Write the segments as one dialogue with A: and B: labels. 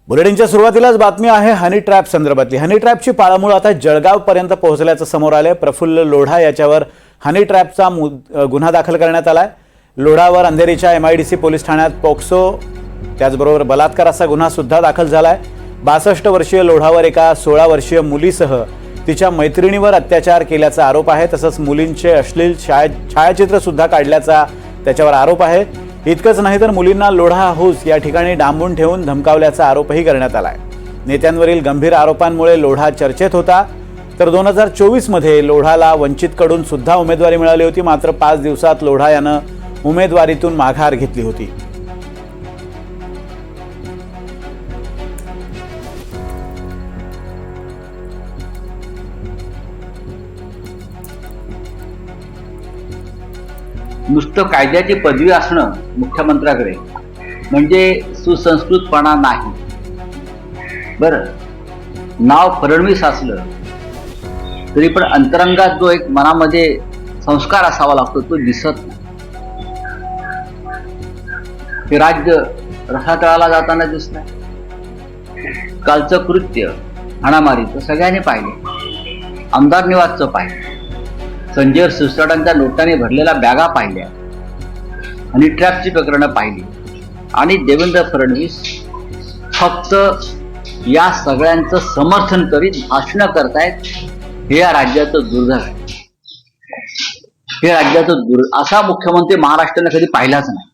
A: बुलेटिनच्या सुरुवातीलाच बातमी आहे हनी ट्रॅप संदर्भातली। हनी ट्रॅपची पाळंमुळ आता जळगाव पर्यंत पोहोचल्याचं समोर आले। प्रफुल्ल लोढा याच्यावर हनी ट्रॅपचा गुन्हा दाखल करण्यात आलाय। लोढावर अंधेरीच्या MIDC पोलीस ठाण्यात पोक्सो त्याचबरोबर बलात्कार असा गुन्हा सुद्धा दाखल झालाय। 62 वर्षीय लोढावर एका 16 वर्षीय मुलीसह तिच्या मैत्रिणीवर अत्याचार केल्याचा आरोप आहे। तसंच मुलींचे अश्लील छायाचित्र सुद्धा काढल्याचा त्याच्यावर आरोप आहे। इतकंच नाही तर मुलींना लोढा हाऊस या ठिकाणी डांबून ठेवून धमकावल्याचा आरोपही करण्यात आलाय। नेत्यांवरील गंभीर आरोपांमुळे लोढा चर्चेत होता। तर 2024 मध्ये लोढाला वंचितकडून सुद्धा उमेदवारी मिळाली होती। मात्र 5 दिवसात लोढा यानं उमेदवारीतून माघार घेतली होती।
B: नुसतं कायद्याची पदवी असणं मुख्यमंत्र्याकडे म्हणजे सुसंस्कृतपणा नाही। बरं, नाव फडणवीस असलं तरी पण अंतरंगात जो एक मनामध्ये संस्कार असावा लागतो तो दिसत नाही। हे राज्य रसातळाला जाताना दिसलंय। कालचं कृत्य हाणामारीचं सगळ्यांनी पाहिले। आमदार निवासचं पाहिलं, संजय सिरसाटांच्या नोटाने भरलेल्या बॅगा पाहिल्या आणि ट्रॅपची प्रकरणं पाहिली आणि देवेंद्र फडणवीस फक्त या सगळ्यांचं समर्थन करीत भाषणं करतायत। हे या राज्याचं दुर्दैव आहे। हे राज्याचं असा मुख्यमंत्री महाराष्ट्राने कधी पाहिलाच नाही।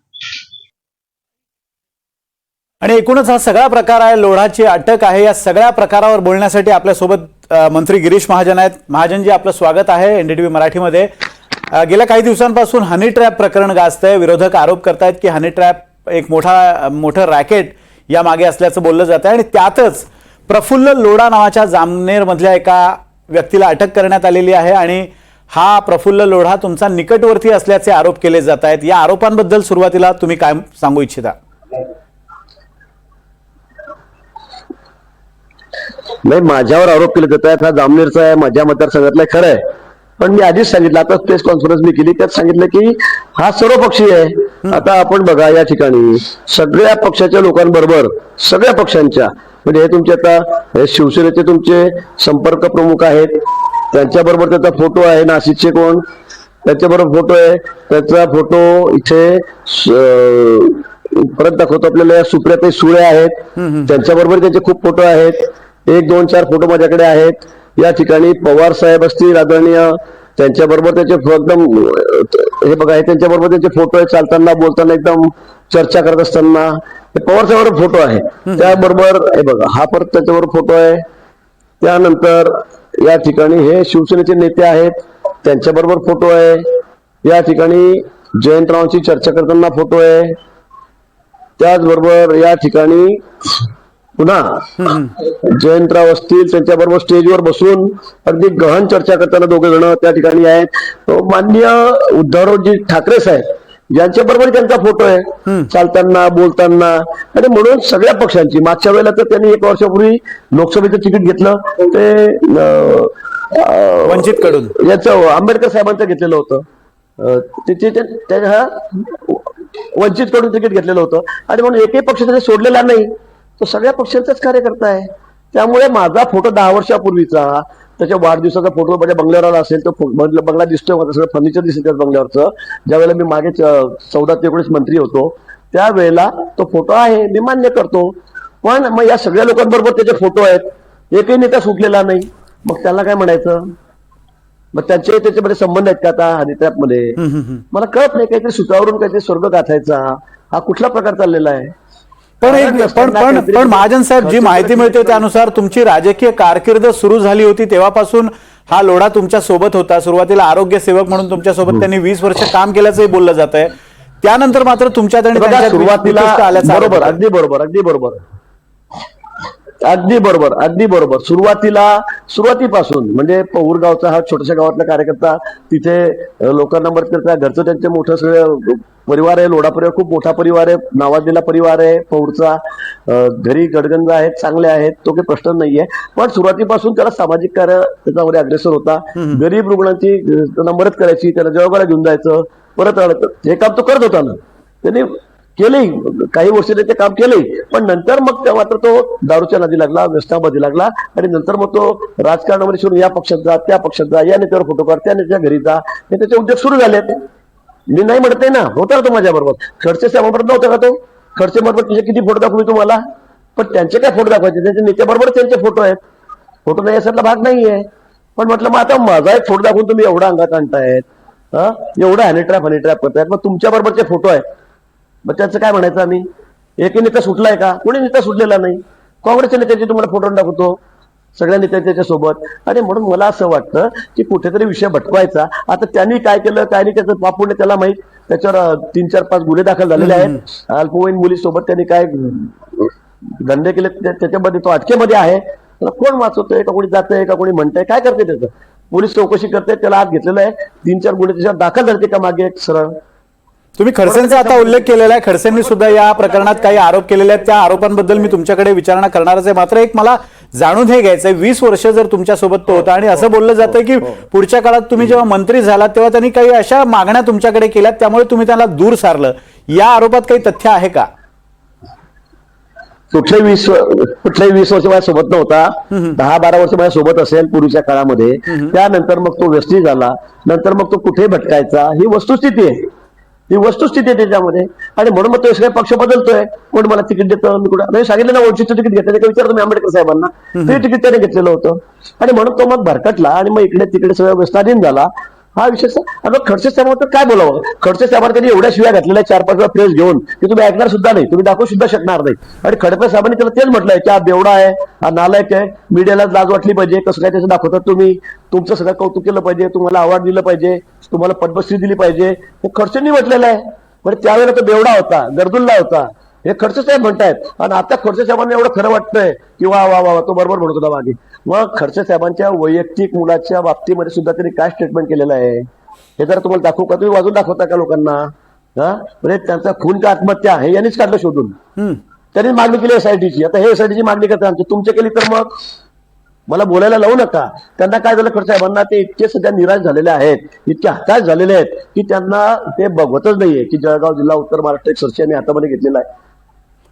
A: आणि एकूणच हा सगळा प्रकार आहे, लोढाची अटक आहे। या सगळ्या प्रकारावर बोलण्यासाठी आपल्यासोबत मंत्री गिरीश महाजन आहेत। महाजनजी, आपलं स्वागत आहे NDTV मराठीमध्ये। गेल्या काही दिवसांपासून हनी ट्रॅप प्रकरण गाजतंय। विरोधक आरोप करतायत की हनी ट्रॅप एक मोठं रॅकेट या मागे असल्याचं बोललं जातं आणि त्यातच प्रफुल्ल लोढा नावाच्या जामनेरमधल्या एका व्यक्तीला अटक करण्यात आलेली आहे आणि हा प्रफुल्ल लोढा तुमचा निकटवर्ती असल्याचे आरोप केले जात आहेत। या आरोपांबद्दल सुरुवातीला तुम्ही काय सांगू इच्छिता?
C: नाही, माझ्यावर आरोप केले जात आहेत। हा जामनेरचा आहे, माझ्या मतदारसंघातला खरं आहे। पण मी आधीच सांगितलं, आता प्रेस कॉन्फरन्स मी केली त्यात सांगितलं की हा सर्वपक्षीय आहे। आता आपण बघा, या ठिकाणी सगळ्या पक्षाच्या लोकांबरोबर, सगळ्या पक्षांच्या, म्हणजे हे तुमचे आता शिवसेनेचे तुमचे संपर्क प्रमुख आहेत, त्यांच्याबरोबर त्याचा फोटो आहे। नाशिकचे कोण त्याच्याबरोबर फोटो आहे, त्याचा फोटो इथे परत दाखवतो आपल्याला। सुप्रियाताई सुळे आहेत, त्यांच्याबरोबर त्यांचे खूप फोटो आहेत। 1, 2, 4 फोटो माझ्याकडे आहेत। या ठिकाणी पवार साहेब असतील आदरणीय, त्यांच्याबरोबर त्याचे एकदम हे बघा, हे त्यांच्याबरोबर त्यांचे फोटो आहेत, चालताना बोलताना एकदम चर्चा करत असताना पवार साहेबांवर फोटो आहे। त्याबरोबर हे बघा, हा परत त्याच्याबरोबर फोटो आहे। त्यानंतर या ठिकाणी हे शिवसेनेचे नेते आहेत, त्यांच्याबरोबर फोटो आहे। या ठिकाणी जयंतरावांची चर्चा करताना फोटो आहे। त्याचबरोबर या ठिकाणी पुन्हा जयंतराव असतील, त्यांच्याबरोबर स्टेजवर बसून अगदी गहन चर्चा करताना दोघे जण त्या ठिकाणी आहेत। माननीय उद्धवजी ठाकरे साहेब यांच्याबरोबर त्यांचा फोटो आहे, चालताना बोलताना। आणि म्हणून सगळ्या पक्षांची, मागच्या वेळेला तर त्यांनी 1 वर्षापूर्वी लोकसभेचं तिकीट घेतलं ते
A: वंचित कडून,
C: याचं आंबेडकर साहेबांचं घेतलेलं होतं, वंचित कडून तिकीट घेतलेलं होतं। आणि म्हणून एकही पक्ष त्याने सोडलेला नाही, तो सगळ्या पक्षांचाच कार्यकर्ता आहे। त्यामुळे माझा फोटो 10 वर्षापूर्वीचा, त्याच्या वाढदिवसाचा फोटो माझ्या बंगल्यावर असेल, तो बंगला दिसतोय, माझं सगळं फर्निचर दिसतं त्या बंगल्यावरचं। ज्यावेळेला मी मागे 14 ते 19 मंत्री होतो त्यावेळेला तो फोटो आहे, मी मान्य करतो। पण मग या सगळ्या लोकांबरोबर त्याचे फोटो आहेत, एकही नेता सुटलेला नाही, मग त्याला काय म्हणायचं? मग त्याच्यामध्ये संबंध आहेत का आता हनी ट्रॅपमध्ये? मला कळत नाही। काहीतरी सुतावरून काहीतरी स्वर्ग गाठायचा हा कुठला प्रकार चाललेला आहे?
A: पण महाजन साहेब, जी माहिती मिळते त्यानुसार तुमची राजकीय कारकीर्द सुरू झाली होती तेव्हापासून हा लोढा तुमच्या सोबत होता। सुरुवातीला आरोग्य सेवक म्हणून तुमच्या सोबत त्यांनी 20 वर्ष काम केल्याचंही बोललं जात आहे। त्यानंतर मात्र तुमच्यात आणि त्यांच्यात
C: सुरुवातीला
A: आल्याचं
C: बरोबर, अगदी बरोबर, अगदी बरोबर, अगदी बरोबर, अगदी बरोबर। सुरुवातीपासून म्हणजे पौरगावचा हा छोट्याशा गावातला कार्यकर्ता, तिथे लोकांना मदत करता, घरचं त्यांचे मोठं सगळं परिवार आहे, लोढा परिवार खूप मोठा परिवार आहे, नावाजलेला परिवार आहे पौरचा। घरी गडगंज आहेत, चांगले आहेत, तो काही प्रश्न नाहीये। पण सुरुवातीपासून त्याला सामाजिक कार्य त्याच्यामध्ये अग्रेसर होता। गरीब रुग्णांची त्यांना मदत करायची, त्याला जळगावला घेऊन जायचं, परत हे काम तो करत होता ना। त्यांनी केली, काही वर्षाने ते काम केलंय, पण नंतर मग मात्र तो दारूच्या नादी लागला, व्यसनामध्ये लागला आणि नंतर मग तो राजकारणामध्ये सोडून या पक्षात जा, त्या पक्षात जा, या नेत्यावर फोटो काढ, त्या नेत्याच्या घरी जा, हे त्याचे उद्योग सुरू झालेत. मी नाही म्हणत आहे ना, होता तो माझ्या बरोबर, खडसे साहेबांबरोबर नव्हता का तो? खडसे बरोबर तिचे किती फोटो दाखवले तुम्हाला? पण त्यांचे काय फोटो दाखवायचे? त्यांच्या नेत्याबरोबर त्यांचे फोटो आहेत, फोटो नाही यासारखा भाग नाहीये. पण म्हटलं मग आता माझा एक फोटो दाखवून तुम्ही एवढा अंगात आणतायत, एवढा हनी ट्रॅप करतायत, मग तुमच्या बरोबरचे फोटो आहेत, मग त्याचं काय म्हणायचं आम्ही? एकही नेता सुटलाय का? कोणी नेता सुटलेला नाही. काँग्रेसच्या नेत्याचे तुम्हाला फोटो दाखवतो, सगळ्या नेत्यांच्या सोबत. आणि म्हणून मला असं वाटतं की कुठेतरी विषय भटकवायचा. आता त्यांनी काय केलं काय नाही त्याचं बापूने त्याला माहित. त्याच्यावर 3-4-5 गुन्हे दाखल झालेले आहेत. अल्पवयीन मुलीसोबत त्यांनी काय धंदे केले त्याच्यामध्ये तो अटकेमध्ये आहे. त्याला कोण वाचवतोय का कोणी जातंय का कोणी म्हणतंय काय करते त्याचं? पोलीस चौकशी करते, त्याला आत घेतलेलं आहे. 3-4 गुन्हे त्याच्यावर दाखल झाले का मागे एक सरळ.
A: तुम्ही खडसेंचा आता उल्लेख केलेला आहे, खडसेंनी सुद्धा या प्रकरणात काही आरोप केलेले आहेत. त्या आरोपांबद्दल मी तुमच्याकडे विचारणा करणारच आहे. मात्र एक मला जाणून हे घ्यायचंय, 20 वर्ष जर तुमच्यासोबत तो होता आणि असं बोललं जातं की पुढच्या काळात तुम्ही जेव्हा मंत्री झालात तेव्हा त्यांनी काही अशा मागण्या तुमच्याकडे केल्यात त्यामुळे तुम्ही त्याला दूर सारलं, या आरोपात काही तथ्य आहे का?
C: कुठल्याही 20 वर्ष माझ्या सोबत नव्हता, 10-12 वर्ष माझ्या सोबत असेल पूर्वीच्या काळामध्ये. त्यानंतर मग तो व्यसनी झाला, नंतर मग तो कुठे भटकायचा, ही वस्तुस्थिती आहे, ही वस्तुस्थिती आहे त्याच्यामध्ये. आणि म्हणून मग तो सगळे पक्ष बदलतोय. कोण मला तिकीट देतं, मी कुठं नाही सांगितलं ना, वंचितचं तिकीट घेतलं का विचारतो मी आंबेडकर साहेबांना, ते तिकीट त्याने घेतलेलं होतं. आणि म्हणून तो मग भरकटला आणि मग इकडे तिकडे सगळं व्यवस्थाधीन झाला. हा विषय आता खडसे साहेबांवर काय बोलावं? खडसे साहेबांना त्यांनी एवढ्या शिव्या घातलेल्या 4-5 वेळा प्रेस घेऊन की तुम्ही ऐकणार सुद्धा नाही, तुम्ही दाखवू सुद्धा शकणार नाही. आणि खडसे साहेबांनी त्याला तेच म्हटलंय की हा बेवडा आहे, हा नालायक आहे, मीडियाला लाज वाटली पाहिजे, कसं काय त्याचं दाखवतात तुम्ही, तुमचं सगळं कौतुक केलं पाहिजे, तुम्हाला अवॉर्ड दिलं पाहिजे, तुम्हाला पद्मश्री दिली पाहिजे, हे खडसेंनी म्हटलेलं आहे. बरं त्यावेळेला तो बेवडा होता, गरदुल्ला होता, हे खडसे साहेब म्हणतायत. आणि आता खडसे साहेबांना एवढं खरं वाटतंय की वा वा वा तो बरोबर म्हणत होता मागे. मग खडसे साहेबांच्या वैयक्तिक मुलाच्या बाबतीमध्ये सुद्धा त्यांनी काय स्टेटमेंट केलेलं आहे हे जरा तुम्हाला दाखवू का? तुम्ही वाजून दाखवता का लोकांना? म्हणजे त्यांचा खून का आत्महत्या हे यांनीच काढलं शोधून. त्यांनी मागणी केली एसआयटीची. आता हे एसआयटीची मागणी करतात, तुमच्या केली तर मग मला बोलायला लावू नका. त्यांना काय झालं खडसे साहेबांना, ते इतके सध्या निराश झालेले आहेत, इतके हताश झालेले आहेत की त्यांना ते बघवतच नाहीये की जळगाव जिल्हा उत्तर महाराष्ट्र एक सरशी आम्ही हातामध्ये घेतलेला आहे.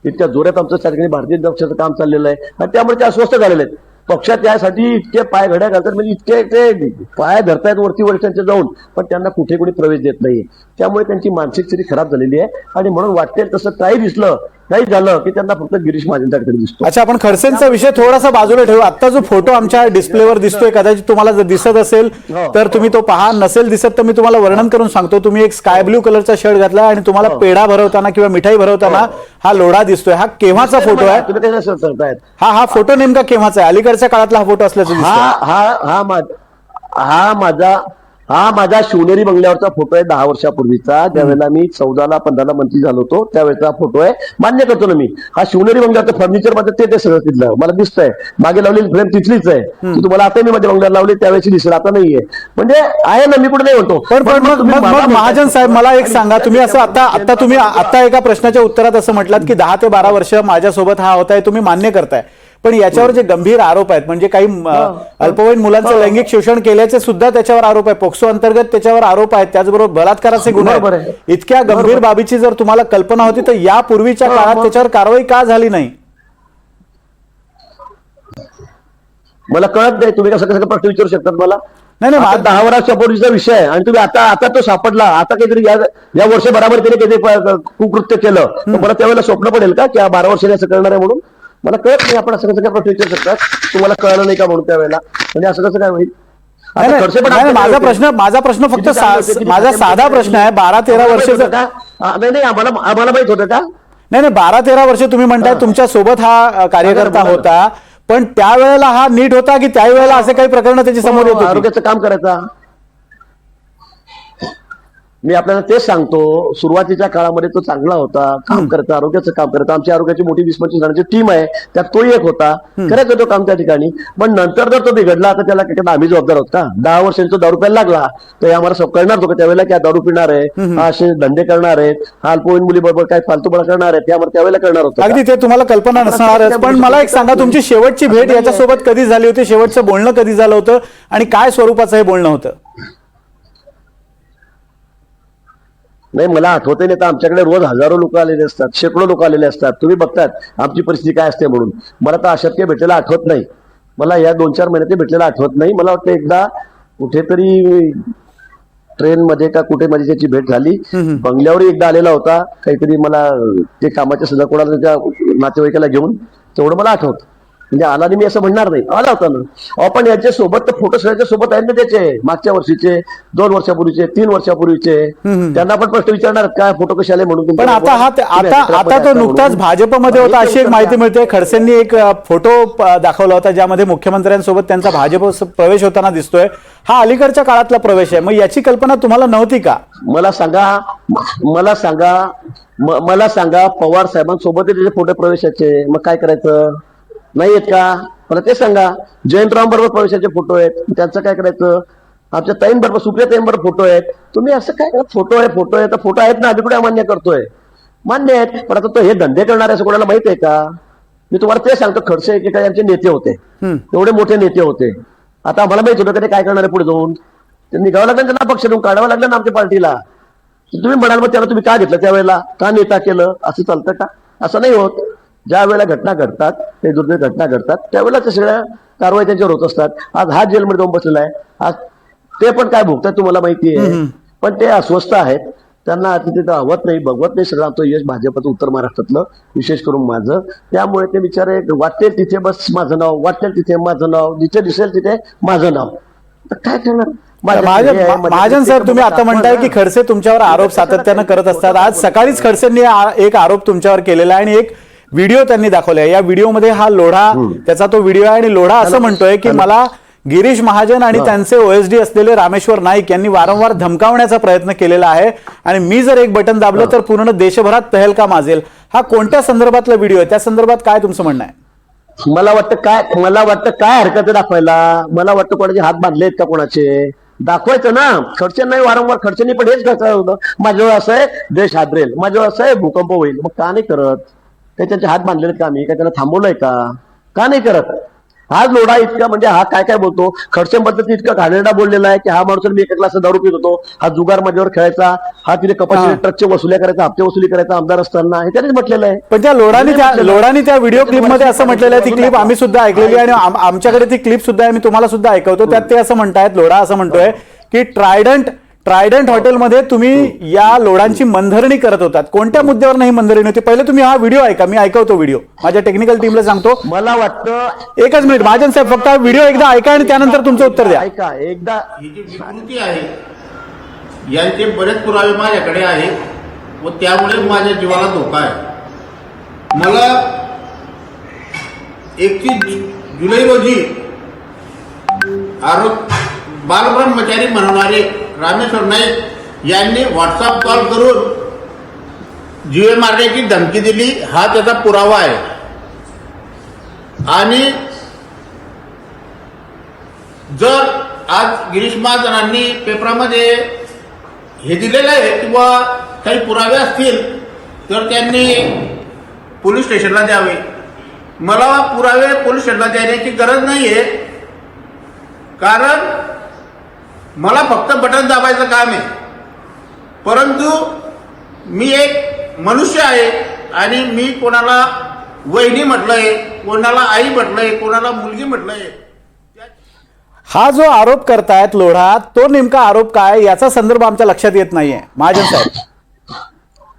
C: इतक्या जोरात आमचं त्या ठिकाणी भारतीय जनता पक्षाचं काम चाललेलं आहे आणि त्यामुळे ते अस्वस्थ झालेले आहेत. पक्षात यासाठी इतके पाय घड्या घालतात, म्हणजे इतके ते पाय धरतायत वरती वरिष्ठांच्या जाऊन, पण त्यांना कुठे कुठे प्रवेश देत नाहीये. त्यामुळे त्यांची मानसिक स्थिती खराब झालेली आहे. आणि म्हणून वाटेल तसं काही दिसलं नाही झालं की त्यांना फक्त गिरीश महाजनच्याकडे दिसतो.
A: अच्छा, आपण खडसेंचा विषय थोडासा बाजूला ठेवू. आता जो फोटो आमच्या डिस्प्लेवर दिसतोय, कदाचित तुम्हाला जर दिसत असेल तर तुम्ही तो पहा, नसेल दिसत तर मी तुम्हाला वर्णन करून सांगतो. तुम्ही एक स्काय ब्ल्यू कलरचा शर्ट घातला आणि तुम्हाला पेढा भरवताना किंवा मिठाई भरवताना हा लोढा दिसतोय. हा केव्हाचा फोटो आहे?
C: तुम्ही कशा सांगतायत?
A: हा फोटो नेमका केव्हाचा आहे? अलीकडच्या काळातला हा फोटो असल्याचं दिसतोय.
C: हा माझा शिवनेरी बंगल्यावरचा फोटो आहे 10 वर्षापूर्वीचा, ज्यावेळेला मी 14-15 मंत्री झालो होतो त्यावेळेचा फोटो आहे. मान्य करतो ना मी, हा शिवनेरी बंगल्यावरचं फर्निचर मध्ये ते सगळं तिथलं मला दिसतंय. मागे लावलेली फ्रेम तिथलीच आहे, तुम्हाला आता मी माझ्या बंगल्यावर लावली त्यावेळेची दिसेल, आता नाहीये. म्हणजे आहे ना, मी कुठे नाही म्हणतो.
A: पण मग महाजन साहेब मला एक सांगा, तुम्ही असं आता एका प्रश्नाच्या उत्तरात असं म्हटलात की 10 ते 12 वर्ष माझ्यासोबत हा होताय, तुम्ही मान्य करताय. पण याच्यावर जे गंभीर आरोप आहेत, म्हणजे काही अल्पवयीन मुलांचं लैंगिक शोषण केल्याचे सुद्धा त्याच्यावर आरोप आहे, पोक्सो अंतर्गत त्याच्यावर आरोप आहेत, त्याचबरोबर बलात्काराचे गुन्हे आहेत. इतक्या गंभीर बाबीची जर तुम्हाला कल्पना होती तर या पूर्वीच्या काळात त्याच्यावर कारवाई का झाली नाही?
C: मला कळत नाही. तुम्ही कसं प्रश्न विचारू शकतात मला?
A: नाही
C: 10 वर्षापूर्वीचा विषय आहे आणि तुम्ही आता तो सापडला, आता काहीतरी या वर्षभरामध्ये त्याने काहीतरी कुकृत्य केलं, तर मला त्यावेळेला स्वप्न पडेल का की 12 वर्षाने असं करणार आहे म्हणून? मला कळत नाही. आपण असं कसं काय प्रश्न विचारू शकतात? तुम्हाला कळलं नाही का म्हणून त्यावेळेला? म्हणजे असं कसं काय होईल?
A: माझा प्रश्न फक्त माझा साधा प्रश्न आहे. 12-13 वर्ष
C: नाही आम्हाला माहित होतं का?
A: नाही 12-13 वर्ष तुम्ही म्हणताय तुमच्या सोबत हा कार्यकर्ता होता, पण त्यावेळेला हा नीट होता की त्यावेळेला असे काही प्रकरण त्याच्या समोर येत होती?
C: आरोग्याचं काम करायचा. मी आपल्याला तेच सांगतो, सुरुवातीच्या काळामध्ये तो चांगला होता, काम करता, आरोग्याचं काम करता. आमची आरोग्याची मोठी 20-25 जणांची टीम आहे, त्यात तोही एक होता, करायचं तो काम त्या ठिकाणी. पण नंतर जर तो बिघडला तर त्याला काय आम्ही जबाबदार होत का? 10 वर्षांचा दारू प्यायला लागला तर आम्हाला सब कळणार होतं त्यावेळेला की दारू पिणार आहे, हा असे धंदे करणार आहेत, हा अल्पवयीन मुलीबरोबर काय फालतूपणा करणार आहेत, त्यामुळे त्यावेळेला कळणार होतं.
A: अगदी ते तुम्हाला कल्पना नसणार. पण मला एक सांगा, तुमची शेवटची भेट याच्यासोबत कधी झाली होती? शेवटचं बोलणं कधी झालं होतं आणि काय स्वरूपाचं हे बोलणं होतं?
C: नाही मला आठवतही नाही तर आमच्याकडे रोज हजारो लोक आलेले असतात, शेकडो लोक आलेले असतात. तुम्ही बघतात आमची परिस्थिती काय असते म्हणून. मला तर अशक्य भेटलेला आठवत नाही. मला या 2-4 महिन्यात ते भेटलेला आठवत नाही. मला वाटतं एकदा कुठेतरी ट्रेन मध्ये का कुठे माझी त्याची भेट झाली. बंगल्यावर एकदा आलेला होता काहीतरी, मला ते कामाच्या सुद्धा कोणाला त्याच्या नातेवाईकाला घेऊन, तेवढं मला आठवतं. म्हणजे आला नाही मी असं म्हणणार नाही, आला होता ना. आपण याच्या सोबत तर फोटो सगळ्याच्या सोबत आहेत ना त्याचे, मागच्या वर्षीचे, 2 वर्षापूर्वीचे, 3 वर्षापूर्वीचे. त्यांना पण प्रश्न विचारणार काय फोटो कसे आले म्हणून.
A: पण आता तो नुकताच भाजपमध्ये होता अशी एक माहिती मिळते. खडसेंनी एक फोटो दाखवला होता ज्यामध्ये मुख्यमंत्र्यांसोबत त्यांचा भाजप प्रवेश होताना दिसतोय. हा अलीकडच्या काळातला प्रवेश आहे. मग याची कल्पना तुम्हाला नव्हती का?
C: मला सांगा पवार साहेबांसोबत त्याचे फोटो प्रवेशाचे, मग काय करायचं? नाही आहेत का? मला ते सांगा. जयंतराव बरोबर प्रवेशाचे फोटो आहेत, त्यांचं काय करायचं? आमच्या ताईंबरोबर, सुप्रिया ताईंबरोबर फोटो आहेत. तुम्ही असं काय करा, फोटो आहे तर फोटो आहेत ना, आम्ही कुठे अमान्य करतोय? मान्य आहेत. पण आता तो हे धंदे करणारे असं कोणाला माहित आहे का? मी तुम्हाला ते सांगतो. खडसे एकेकाळी आमचे नेते होते, एवढे मोठे नेते होते. आता आम्हाला माहित होतं का ते काय करणार आहे पुढे जाऊन. ते निघावं लागलं त्यांना, पक्ष देऊन काढावं लागलं ना आमच्या पार्टीला. तुम्ही म्हणाल मग त्याला तुम्ही का घेतलं त्यावेळेला, का नेता केलं? असं चालतं का? असं नाही होत. ज्या वेळेला घटना घडतात, ते दुर्दैवी घटना घडतात, त्यावेळेला त्या सगळ्या कारवाई त्यांच्यावर होत असतात. आज हा जेलमध्ये जाऊन बसलेला आहे. आज ते पण काय भोगतात तुम्हाला माहिती आहे. पण ते अस्वस्थ आहेत, त्यांना तिथे हवत नाही, बघवत नाही. सगळं आमचं यश भाजपचं उत्तर महाराष्ट्रातलं, विशेष करून माझं. त्यामुळे ते बिचारे वाटेल तिथे बस माझं नाव, वाटेल तिथे माझं नाव, जिथे दिसेल तिथे माझं नाव. तर काय करणार?
A: महाजन साहेब, तुम्ही आता म्हणताय की खडसे तुमच्यावर आरोप सातत्यानं करत असतात. आज सकाळीच खडसेंनी एक आरोप तुमच्यावर केलेला आहे आणि एक व्हिडिओ त्यांनी दाखवलाय. या व्हिडिओमध्ये हा लोढा, त्याचा तो व्हिडिओ आहे आणि लोढा असं म्हणतोय की मला गिरीश महाजन आणि त्यांचे ओएसडी असलेले रामेश्वर नाईक यांनी वारंवार धमकावण्याचा प्रयत्न केलेला आहे आणि मी जर एक बटन दाबलं तर पूर्ण देशभरात तहलका माजेल. हा कोणत्या संदर्भातला व्हिडिओ आहे? त्या संदर्भात काय तुमचं म्हणणं आहे?
C: मला वाटतं काय हरकत आहे दाखवायला? मला वाटतं कोणाचे हात बांधलेत का कोणाचे? दाखवायचं ना. खडसेंना नाही वारंवार, खडसेंनी पण हेच करता होतं. माझ्यावर असं आहे देश हादरेल, माझ्यावर असं आहे भूकंप होईल. मग का नाही करत? काही त्यांचे हात बांधलेत का? मी काय त्यांना थांबवलंय का नाही करत? हाच लोढा इतका, म्हणजे हा काय बोलतो खडसेंबद्दल इतका घाणेरडा बोललेला आहे की हा माणूस मी एका ग्लास दारू पित होतो, हा जुगार माझ्यावर खेळायचा, हा तिथे कपाशी ट्रकचे वसुल्या करायचा, हप्ते वसुली करायचा आमदार असताना, हे त्यानेच म्हटलेलं आहे.
A: पण त्या लोढाने त्या व्हिडिओ क्लिपमध्ये असं म्हटलेलं आहे, ती क्लिप आम्ही सुद्धा ऐकलेली आणि आमच्याकडे ती क्लिप सुद्धा आहे, मी तुम्हाला सुद्धा ऐकवतो. त्यात ते असं म्हणतायत, लोढा असं म्हणतोय की ट्रायडंट हॉटेलमध्ये तुम्ही या लोढांची मनधरणी करत होतात. कोणत्या मुद्द्यावर नाही मनधरणी होती? पहिले तुम्ही हा व्हिडिओ ऐका, मी ऐकवतो व्हिडिओ, माझ्या टेक्निकल टीमला सांगतो.
C: मला वाटतं
A: एकच मिनिट महाजन साहेब, फक्त हा व्हिडिओ एकदा ऐका आणि त्यानंतर तुमचं उत्तर द्या.
C: ऐका एकदा.
D: ही जी विकृती आहे यांचे बरेच पुरावे माझ्याकडे आहेत व त्यामुळे माझ्या जीवाला धोका आहे. मला 31 जुलै रोजी आरोप बालब्रह्मचारी म्हणणारे रामेश्वर नाईक यांनी व्हॉट्सअप कॉल करून जीवे मारण्याची धमकी दिली, हा त्याचा पुरावा आहे. आणि जर आज गिरीश महाजनांनी पेपरामध्ये हे दिलेलं आहे किंवा काही पुरावे असतील तर त्यांनी पोलीस स्टेशनला द्यावे. मला पुरावे पोलीस स्टेशनला देण्याची गरज नाही आहे, कारण मला फक्त बटन दाबायचं काम आहे. परंतु मी एक मनुष्य आहे आणि मी कोणाला वहिनी म्हटलंय, कोणाला आई म्हटलंय, कोणाला मुलगी म्हटलंय.
A: हा जो आरोप करतायत लोढा, तो नेमका आरोप काय याचा संदर्भ आमच्या लक्षात येत नाहीये महाजन साहेब.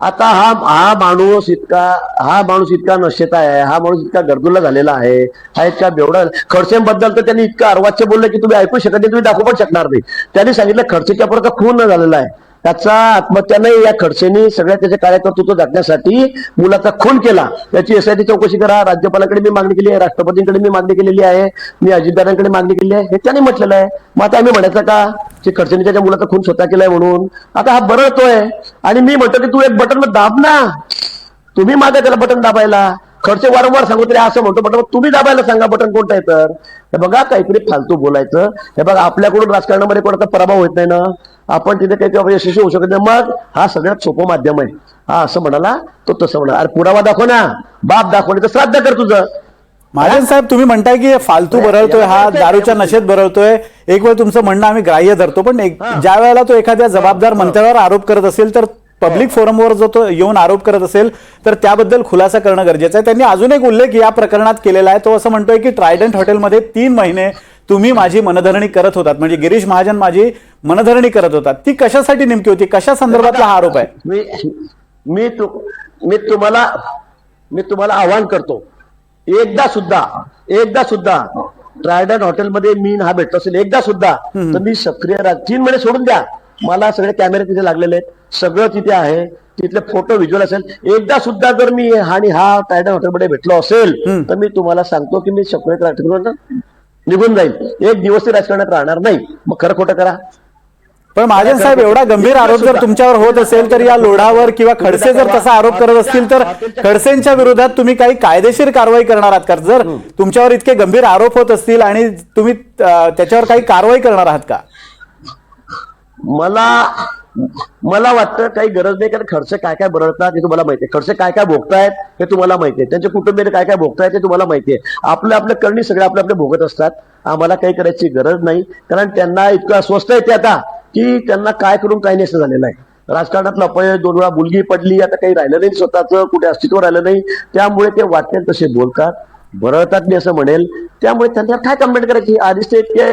C: आता हा माणूस इतका नशेता आहे, हा माणूस इतका गरजुला झालेला आहे, हा इतका बेवडा. खडसेंबद्दल तर त्यांनी इतकं अर्वाच्य बोललं की तुम्ही ऐकू शकत नाही, तुम्ही दाखवू पण शकणार नाही. त्यांनी सांगितलं खडसेच्या परत खून झालेला आहे, त्याचा आत्महत्याने या खडसेंनी सगळ्या त्याचे कार्यकर्तृत्व दाखवण्यासाठी मुलाचा खून केला. त्याची SIT चौकशी करा. राज्यपालांकडे मी मागणी केली आहे, राष्ट्रपतींकडे मी मागणी केलेली आहे, मी अजितदादांकडे मागणी केली आहे, हे त्यांनी म्हटलेलं आहे. मग आता आम्ही म्हणायचं का की खडसेंनी त्याच्या मुलाचा खून स्वतः केलाय म्हणून? आता हा बरळतोय आणि मी म्हणतो की तू एक बटन दाब ना. तुम्ही मागा त्याला बटन दाबायला. खडसे वारंवार सांगू तरी असं म्हणतो बटन तुम्ही दाबायला सांगा बटन कोणतं आहे तर. हे बघा काहीतरी फालतू बोलायचं. हे बघा आपल्याकडून राजकारणामध्ये कोणाचा पराभव होत नाही ना, आपण तिथे काही यशस्वी होऊ शकत नाही. मग हा सगळ्यात सोपं माध्यम आहे. हा असं म्हणाला तो तसं म्हणा. अरे पुरावा दाखव ना, बाप दाखवणे तर श्राद्ध कर तुझं.
A: महाजन साहेब, तुम्ही म्हणताय की फालतू बरळतोय, हा दारूच्या नशेत बरळतोय. एक वेळ तुमचं म्हणणं आम्ही ग्राह्य धरतो, पण ज्या वेळेला तो एखाद्या जबाबदार मंत्र्यावर आरोप करत असेल तर पब्लिक फोरमवर जो तो येऊन आरोप करत असेल तर त्याबद्दल खुलासा करणं गरजेचं आहे. त्यांनी अजून एक उल्लेख या प्रकरणात केलेला आहे. तो असं म्हणतोय की ट्रायडंट हॉटेलमध्ये 3 महिने तुम्ही माझी मनधरणी करत होतात, म्हणजे गिरीश महाजन माझी मनधरणी करत होतात. ती कशासाठी नेमकी होती, कशा संदर्भातला हा आरोप आहे?
C: मी तुम्हाला आवाहन करतो, एकदा सुद्धा ट्रायडंट हॉटेलमध्ये मी हा भेटलो असेल एकदा सुद्धा, तर मी सक्रिय 3 महिने सोडून द्या, मला सगळे कॅमेरे तिथे लागलेले आहेत, सगळं तिथे आहे, तिथले फोटो व्हिज्युअल असेल. एकदा सुद्धा जर मी हा ट्रायडंट हॉटेलमध्ये भेटलो असेल तर मी तुम्हाला सांगतो की मी सक्रिय राजकारणात निघून जाईल, एक दिवस राजकारणात राहणार नाही. मग खरं खोटं करा.
A: पण महाजन साहेब, एवढा गंभीर आरोप जर तुमच्यावर होत असेल तर या लोढावर किंवा खडसे जर तसा आरोप करत असतील तर खडसेंच्या विरोधात तुम्ही काही कायदेशीर कारवाई करणार आहात का? जर तुमच्यावर इतके गंभीर आरोप होत असतील आणि तुम्ही त्याच्यावर काही कारवाई करणार आहात का?
C: मला वाटतं काही गरज नाही, कारण खडसे काय काय बरळतात हे तुम्हाला माहिती आहे, खडसे काय काय भोगतायत हे तुम्हाला माहिती आहे, त्यांच्या कुटुंबियांनी काय काय भोगतायत हे तुम्हाला माहिती आहे. आपले करणी सगळे आपले भोगत असतात. आम्हाला काही करायची गरज नाही, कारण त्यांना इतकं अस्वस्थ आहे ते आता की त्यांना काय करून काही नसं झालेलं आहे. राजकारणातलं अपयश, 2 वेळा मुलगी पडली, आता काही राहिलं नाही, स्वतःचं कुठे अस्तित्व राहिलं नाही, त्यामुळे ते वाटेल तसे बोलतात, बरळतात मी असं म्हणेल. त्यामुळे त्यांना काय कमेंट करायची, आधीच ते इतके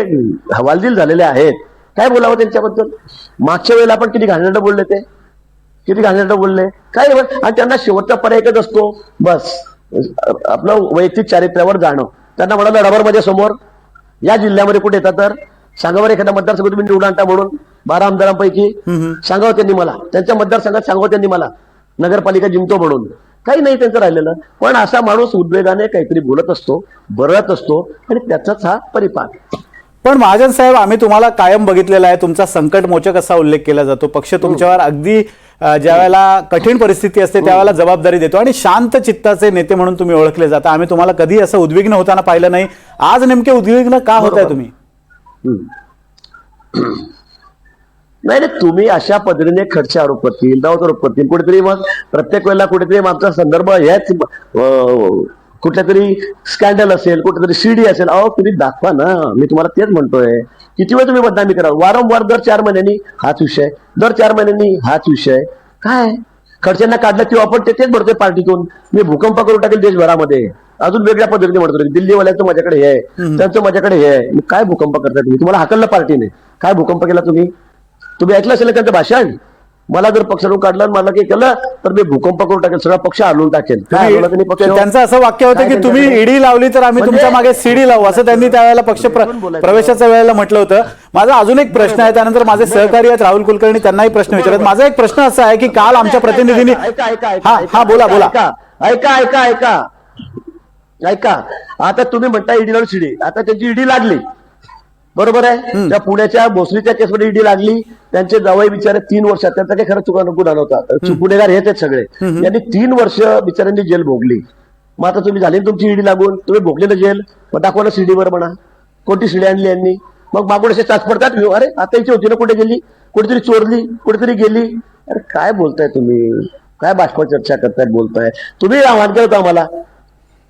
C: हवालदिल झालेले आहेत, काय बोलावं त्यांच्याबद्दल. मागच्या वेळेला आपण किती घाणेरडं बोलले, काय. आणि त्यांना शेवटचा पर्याय एकच असतो, बस आपलं वैयक्तिक चारित्र्यावर जाणं. त्यांना म्हणालं रबर माझ्या समोर या जिल्ह्यामध्ये कुठे येतात तर सांगावर, एखाद्या मतदारसंघात तुम्ही निवडून आणता म्हणून 12 आमदारांपैकी सांगावं त्यांनी मला, त्यांच्या मतदारसंघात सांगावं त्यांनी मला, नगरपालिका जिंकतो म्हणून. काही नाही त्यांचं राहिलेलं. पण असा माणूस उद्वेगाने काहीतरी बोलत असतो, बरळत असतो, आणि त्याचाच हा परिपाक.
A: पण महाजन साहेब, आम्ही तुम्हाला कायम बघितलेला आहे, तुमचा संकटमोचक असा उल्लेख केला जातो. पक्ष तुमच्यावर अगदी ज्यावेळेला कठीण परिस्थिती असते त्यावेळेला जबाबदारी देतो आणि शांत चित्ताचे नेते म्हणून तुम्ही ओळखले जाता. आम्ही तुम्हाला कधी असं उद्विग्न होताना पाहिलं नाही. आज नेमके उद्विग्न का होत आहे तुम्ही?
C: नाही, तुम्ही अशा पद्धतीने खडसे आरोप करतील, दावत आरोप करतील, कुठेतरी मग प्रत्येक वेळेला कुठेतरी आमचा संदर्भ हेच कुठल्या तरी स्कॅन्डल असेल, कुठेतरी सीडी असेल. अहो तुम्ही दाखवा ना, मी तुम्हाला तेच म्हणतोय. किती वेळ तुम्ही बदनामी करा, वारंवार दर 4 महिन्यांनी हाच विषय, दर 4 महिन्यांनी हाच विषय. काय खडसेंना काढलं किंवा आपण तेच म्हणतोय पार्टीतून, मी भूकंप करून टाकेल देशभरामध्ये. अजून वेगळ्या पद्धतीने म्हणतो, दिल्लीवाल्यांचं माझ्याकडे हे आहे, त्यांचं माझ्याकडे हे आहे. काय भूकंप करताय तुम्ही? तुम्हाला हाकललं पार्टीने, काय भूकंप केला तुम्ही ऐकलं असेल त्यांचं भाषण. मला जर पक्षातून काढलं, मला काही केलं तर मी भूकंप करून टाकेल, सगळा पक्ष हलवून टाकेल.
A: त्यांचं असं वाक्य होतं की तुम्ही ईडी लावली तर आम्ही तुमच्या मागे सीडी लावू, असं त्यांनी त्यावेळेला पक्ष प्रवेशाच्या वेळेला म्हटलं होतं. माझा अजून एक प्रश्न आहे, त्यानंतर माझे सहकारी आहेत राहुल कुलकर्णी, त्यांनाही प्रश्न विचारत. माझा एक प्रश्न असा आहे की काल आमच्या प्रतिनिधींनी
C: ऐका, आता तुम्ही म्हणता ईडी लावून सीडी, आता त्यांची ईडी लागली, बरोबर आहे. त्या पुण्याच्या भोसरीच्या केसमध्ये ईडी लागली, त्यांचे जावई बिचारे 3 वर्ष, त्यांचा काही खरं गुन्हा नव्हता, गुन्हेगार हेच आहेत सगळे. यांनी 3 वर्ष बिचाऱ्यांनी जेल भोगली. मग आता तुम्ही झाली तुमची ईडी लागून, तुम्ही भोगले ना जेल, मग दाखवा ना सीडीवर म्हणा कोणती सीडी आणली यांनी. मग मागून असे चाच पडतात, अरे आता इथे होती ना, कुठे गेली, कुठेतरी चोरली, कुठेतरी गेली. अरे काय बोलताय तुम्ही, काय बाष्प चर्चा करताय, बोलताय तुम्ही. आव्हान केलं होतं आम्हाला.